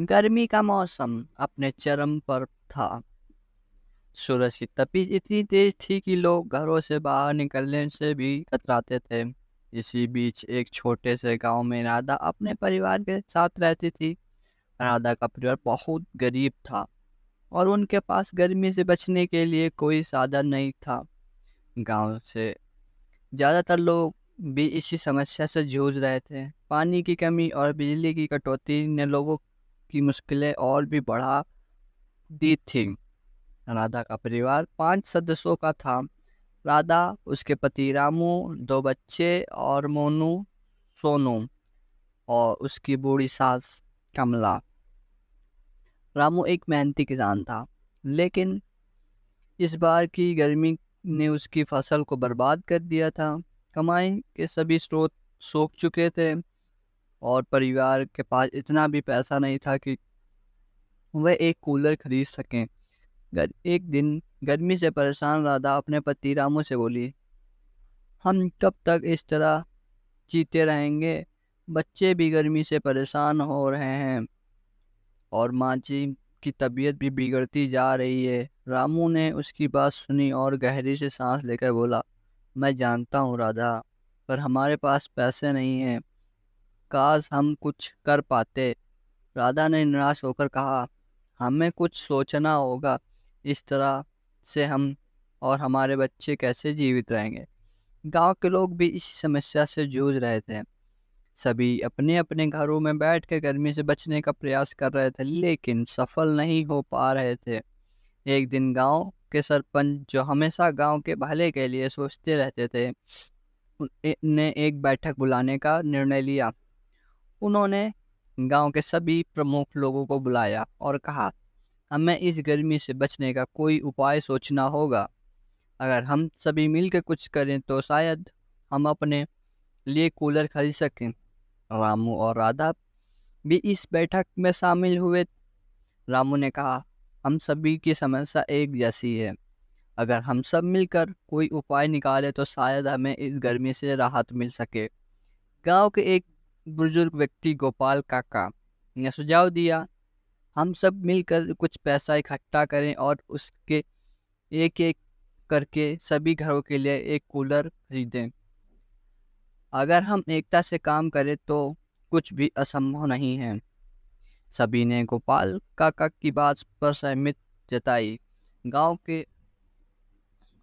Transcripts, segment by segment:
गर्मी का मौसम अपने चरम पर था। सूरज की तपिश इतनी तेज थी कि लोग घरों से बाहर निकलने से भी कतराते थे। इसी बीच एक छोटे से गांव में राधा अपने परिवार के साथ रहती थी। राधा का परिवार बहुत गरीब था और उनके पास गर्मी से बचने के लिए कोई साधन नहीं था। गांव से ज़्यादातर लोग भी इसी समस्या से जूझ रहे थे। पानी की कमी और बिजली की कटौती ने लोगों की मुश्किलें और भी बढ़ा दी थी। राधा का परिवार 5 सदस्यों का था। राधा, उसके पति रामू, 2 बच्चे और मोनू, सोनू और उसकी बूढ़ी सास कमला। रामू एक मेहनती किसान था, लेकिन इस बार की गर्मी ने उसकी फसल को बर्बाद कर दिया था। कमाई के सभी स्रोत सूख चुके थे और परिवार के पास इतना भी पैसा नहीं था कि वह एक कूलर खरीद सकें। एक दिन गर्मी से परेशान राधा अपने पति रामू से बोली, हम कब तक इस तरह जीते रहेंगे? बच्चे भी गर्मी से परेशान हो रहे हैं और माँ जी की तबीयत भी बिगड़ती जा रही है। रामू ने उसकी बात सुनी और गहरी से सांस लेकर बोला, मैं जानता हूँ राधा, पर हमारे पास पैसे नहीं हैं। काश हम कुछ कर पाते। राधा ने निराश होकर कहा, हमें कुछ सोचना होगा। इस तरह से हम और हमारे बच्चे कैसे जीवित रहेंगे? गांव के लोग भी इसी समस्या से जूझ रहे थे। सभी अपने अपने घरों में बैठ कर गर्मी से बचने का प्रयास कर रहे थे, लेकिन सफल नहीं हो पा रहे थे। एक दिन गांव के सरपंच, जो हमेशा गांव के भले के लिए सोचते रहते थे, ने एक बैठक बुलाने का निर्णय लिया। उन्होंने गांव के सभी प्रमुख लोगों को बुलाया और कहा, हमें इस गर्मी से बचने का कोई उपाय सोचना होगा। अगर हम सभी मिलकर कुछ करें तो शायद हम अपने लिए कूलर खरीद सकें। रामू और राधा भी इस बैठक में शामिल हुए। रामू ने कहा, हम सभी की समस्या एक जैसी है। अगर हम सब मिलकर कोई उपाय निकालें तो शायद हमें इस गर्मी से राहत मिल सके। गांव के एक बुजुर्ग व्यक्ति गोपाल काका ने सुझाव दिया, हम सब मिलकर कुछ पैसा इकट्ठा करें और उसके एक एक करके सभी घरों के लिए एक कूलर खरीदें। अगर हम एकता से काम करें तो कुछ भी असंभव नहीं है। सभी ने गोपाल काका की बात पर सहमति जताई। गांव के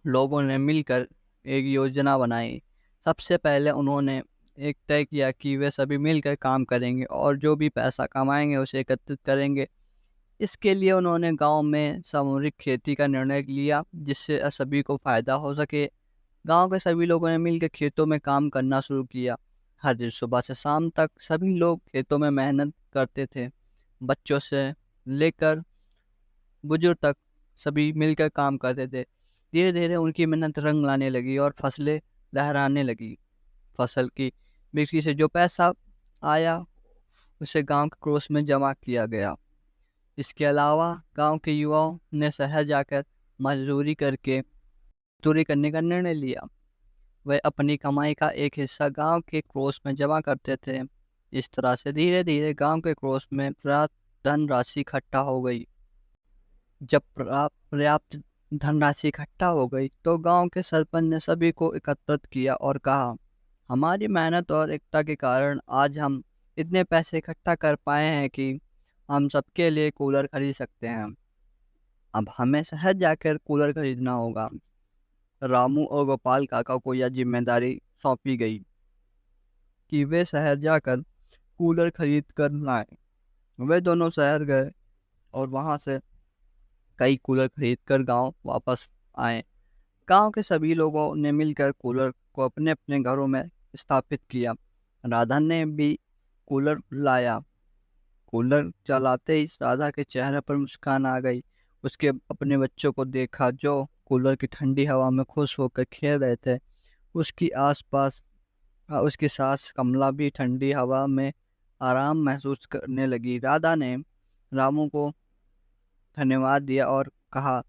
लोगों ने मिलकर एक योजना बनाई। सबसे पहले उन्होंने एक तय किया कि वे सभी मिलकर काम करेंगे और जो भी पैसा कमाएंगे उसे एकत्रित करेंगे। इसके लिए उन्होंने गांव में सामूहिक खेती का निर्णय लिया, जिससे सभी को फायदा हो सके। गांव के सभी लोगों ने मिलकर खेतों में काम करना शुरू किया। हर दिन सुबह से शाम तक सभी लोग खेतों में मेहनत करते थे। बच्चों से लेकर बुजुर्ग तक सभी मिलकर काम करते थे। धीरे धीरे उनकी मेहनत रंग लाने लगी और फसलें लहराने लगी। फसल की बिक्री से जो पैसा आया उसे गांव के कोष में जमा किया गया। इसके अलावा गांव के युवाओं ने शहर जाकर मजदूरी करने का निर्णय लिया। वे अपनी कमाई का एक हिस्सा गांव के कोष में जमा करते थे। इस तरह से धीरे धीरे गांव के कोष में पर्याप्त धनराशि इकट्ठा हो गई। जब पर्याप्त धनराशि इकट्ठा हो गई तो गांव के सरपंच ने सभी को एकत्रित किया और कहा, हमारी मेहनत और एकता के कारण आज हम इतने पैसे इकट्ठा कर पाए हैं कि हम सबके लिए कूलर खरीद सकते हैं। अब हमें शहर जाकर कूलर खरीदना होगा। रामू और गोपाल काका को यह जिम्मेदारी सौंपी गई कि वे शहर जाकर कूलर खरीद कर लाएं। वे दोनों शहर गए और वहां से कई कूलर खरीदकर गांव वापस आए। गांव के सभी लोगों ने मिलकर कूलर को अपने अपने घरों में स्थापित किया। राधा ने भी कूलर लाया। कूलर चलाते ही राधा के चेहरे पर मुस्कान आ गई। उसके अपने बच्चों को देखा जो कूलर की ठंडी हवा में खुश होकर खेल रहे थे। उसकी आसपास उसकी सास कमला भी ठंडी हवा में आराम महसूस करने लगी। राधा ने रामू को धन्यवाद दिया और कहा,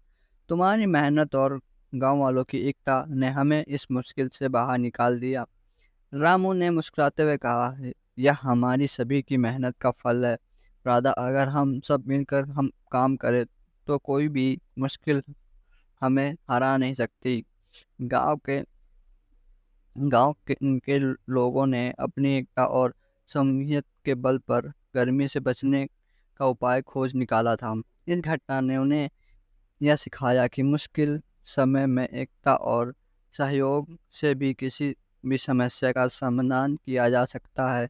तुम्हारी मेहनत और गांव वालों की एकता ने हमें इस मुश्किल से बाहर निकाल दिया। रामू ने मुस्कुराते हुए कहा, यह हमारी सभी की मेहनत का फल है। राधा अगर हम सब मिलकर हम काम करें तो कोई भी मुश्किल हमें हरा नहीं सकती। गांव के के लोगों ने अपनी एकता और समूहियत के बल पर गर्मी से बचने का उपाय खोज निकाला था। इस घटना ने उन्हें यह सिखाया कि मुश्किल समय में एकता और सहयोग से भी किसी भी समस्या का समाधान किया जा सकता है।